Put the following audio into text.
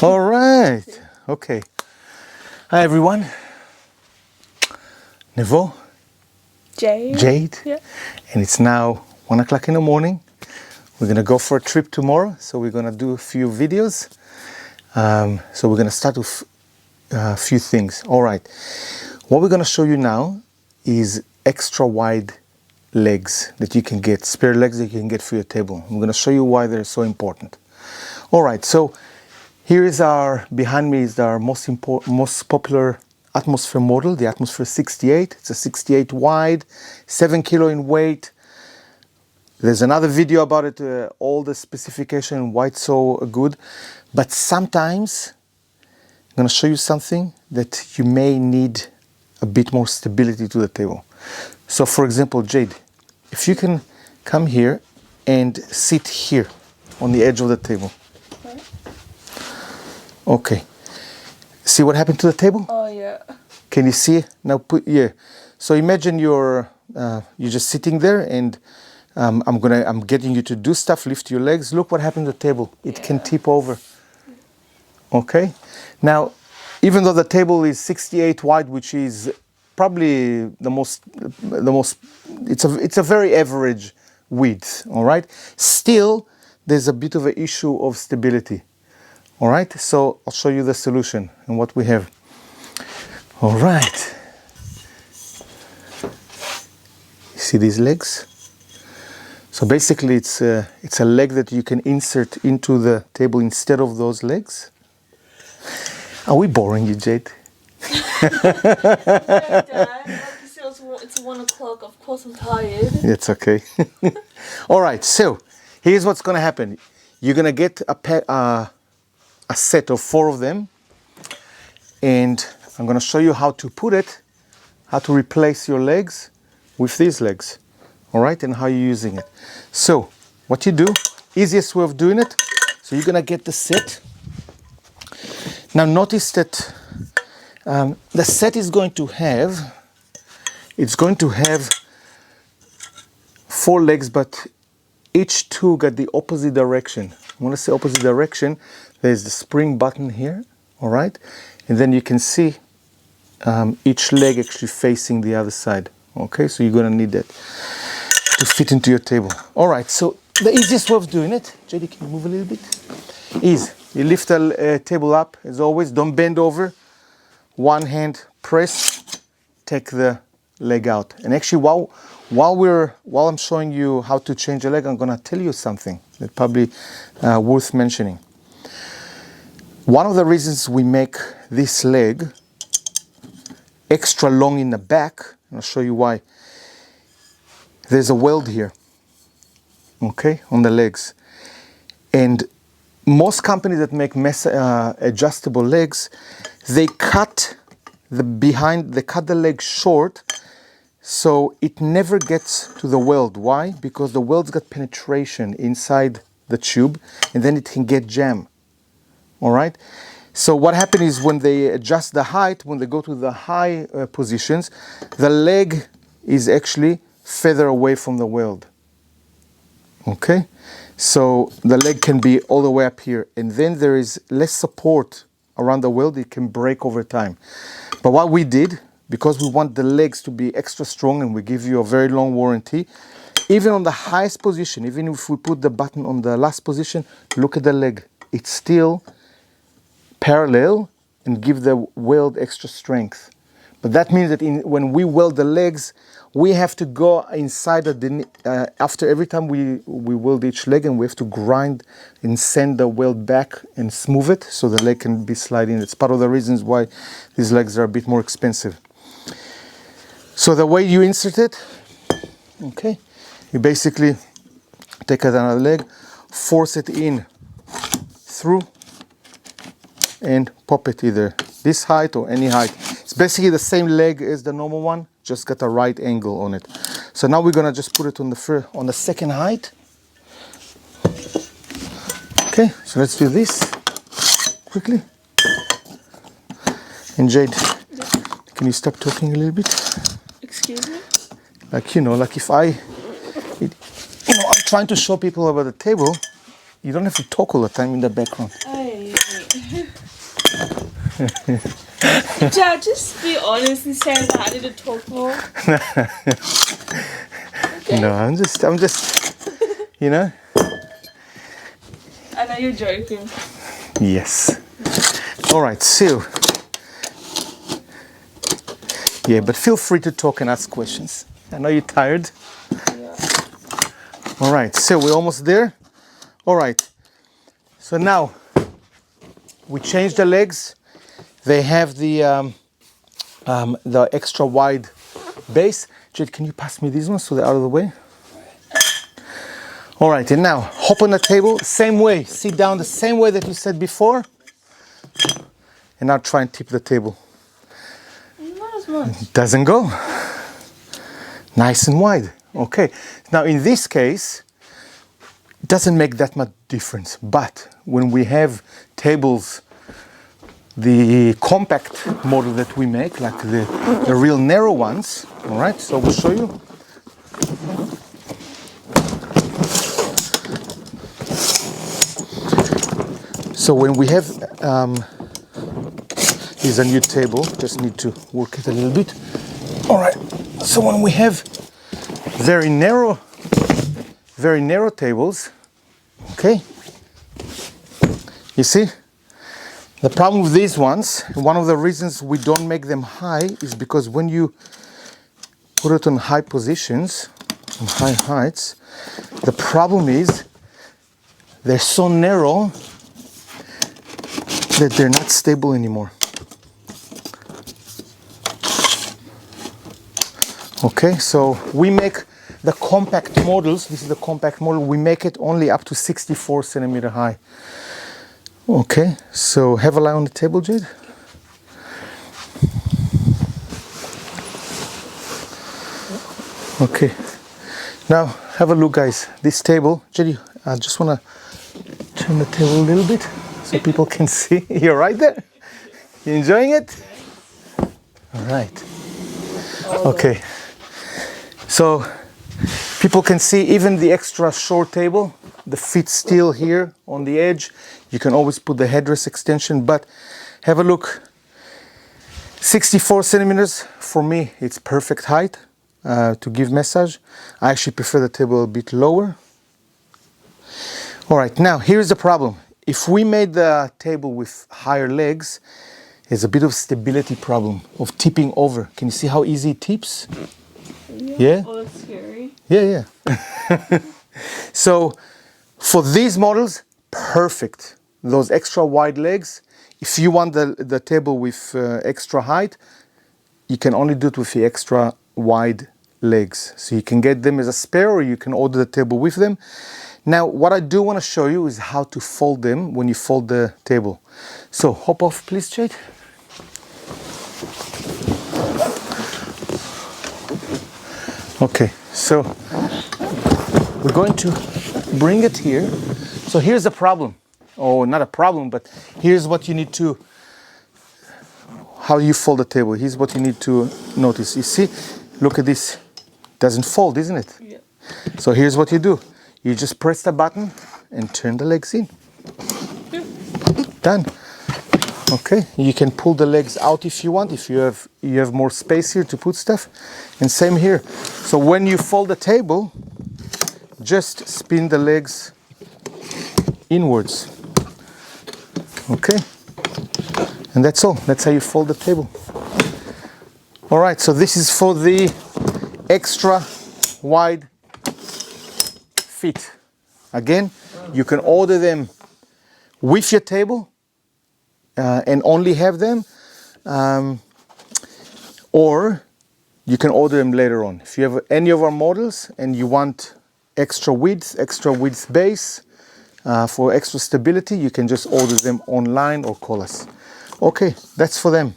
All right. Okay. Hi, everyone. Nevo, Jade, Yeah. and it's now 1 o'clock in the morning. We're gonna go for a trip tomorrow, so we're gonna do a few videos. So we're gonna start with a few things. All right. What we're gonna show you now is extra wide legs that you can get, spare legs that you can get for your table. I'm gonna show you why they're so important. All right. So here is behind me is our most popular atmosphere model, the Atmosphere 68. It's a 68 wide, 7 kilo in weight. There's another video about it, all the specification, why it's so good. But sometimes I'm gonna show you something that you may need a bit more stability to the table. So for example, Jade, if you can come here and sit here on the edge of the table. Okay. See what happened to the table? Oh yeah. Can you see? Now So imagine you're just sitting there, and I'm getting you to do stuff. Lift your legs. Look what happened to the table. It can tip over. Okay. Now, even though the table is 68 wide, which is probably the most, it's a very average width. All right. Still, there's a bit of an issue of stability. All right, so I'll show you the solution and what we have. All right. You see these legs? So basically it's a leg that you can insert into the table instead of those legs. Are we boring you, Jade? Yeah, Dad. Like you said, it's 1 o'clock. Of course I'm tired. It's okay. All right, so here's what's gonna happen. You're gonna get a set of 4 of them, and I'm going to show you how to how to replace your legs with these legs, all right, and how you're using it. So what you do, easiest way of doing it, so you're going to get the set. Now notice that the set is going to have 4 legs, but each 2 got the opposite direction. When I say opposite direction, there's the spring button here, all right? And then you can see each leg actually facing the other side, okay? So you're gonna need that to fit into your table. All right, so the easiest way of doing it, JD, can you move a little bit? Is you lift the table up, as always, don't bend over. One hand, press, take the leg out. And actually, while I'm showing you how to change a leg, I'm gonna tell you something that probably worth mentioning. One of the reasons we make this leg extra long in the back, and I'll show you why. There's a weld here, okay, on the legs. And most companies that make adjustable legs, they cut the leg short, so it never gets to the weld. Why? Because the weld's got penetration inside the tube, and then it can get jammed. All right. So what happens is when they adjust the height, when they go to the high positions, the leg is actually further away from the weld. Okay. So the leg can be all the way up here, and then there is less support around the weld. It can break over time. But what we did, because we want the legs to be extra strong, and we give you a very long warranty, even on the highest position, even if we put the button on the last position, look at the leg. It's still parallel and give the weld extra strength. But that means that when we weld the legs, we have to go inside after every time we weld each leg, and we have to grind and send the weld back and smooth it so the leg can be sliding. It's part of the reasons why these legs are a bit more expensive. So the way you insert it, okay, you basically take another leg, force it in through, and pop it either this height or any height. It's basically the same leg as the normal one, just got a right angle on it. So now we're gonna just put it on the second height. Okay, so let's do this quickly. And Jade, can you stop talking a little bit? Excuse me? Like if I'm trying to show people about the table, you don't have to talk all the time in the background. Hey. Dad, just be honest and say that I need to talk more. Okay. No, I'm just, you know. I know you're joking. Yes. All right, so. Yeah, but feel free to talk and ask questions. I know you're tired. Yeah. All right, so we're almost there. All right, so now we change the legs. They have the extra wide base. Jade, can you pass me these ones so they're out of the way? All right, and now hop on the table, same way. Sit down the same way that you said before. And now try and tip the table. Not as much. Doesn't go. Nice and wide. Okay. Now in this case, it doesn't make that much difference. But when we have tables, the compact model that we make, like the real narrow ones, all right, so we'll show you. So when we have, here's a new table, just need to work it a little bit. All right, so when we have very narrow tables, okay, you see, the problem with these ones, one of the reasons we don't make them high is because when you put it on high positions, on high heights, the problem is they're so narrow that they're not stable anymore. Okay, so we make the compact models, this is the compact model, we make it only up to 64 centimeter high. Okay, so have a lie on the table, Jade. Okay, now have a look, guys. This table, Jade, I just want to turn the table a little bit so people can see. You're right there? You enjoying it? All right. Okay. So people can see even the extra short table, the feet still here on the edge. You can always put the headrest extension, but have a look. 64 centimeters, for me, it's perfect height to give massage. I actually prefer the table a bit lower. All right, now here's the problem. If we made the table with higher legs, there's a bit of stability problem of tipping over. Can you see how easy it tips? Yeah? Oh, that's scary. Yeah. So for these models, perfect. Those extra wide legs. If you want the table with extra height, you can only do it with the extra wide legs. So you can get them as a spare or you can order the table with them. Now, what I do want to show you is how to fold them when you fold the table. So hop off, please, Jade. Okay, so we're going to bring it here. So here's the problem. Oh, not a problem, but here's what you need to, how you fold the table. Here's what you need to notice. You see, look at this. Doesn't fold, isn't it? Yeah. So here's what you do. You just press the button and turn the legs in. Done. Okay, you can pull the legs out if you want, if you have more space here to put stuff. And same here. So when you fold the table, just spin the legs inwards. Okay, and that's all. That's how you fold the table. All right, so this is for the extra wide feet. Again, you can order them with your table and only have them, or you can order them later on. If you have any of our models and you want extra width base for extra stability, you can just order them online or call us. Okay, that's for them.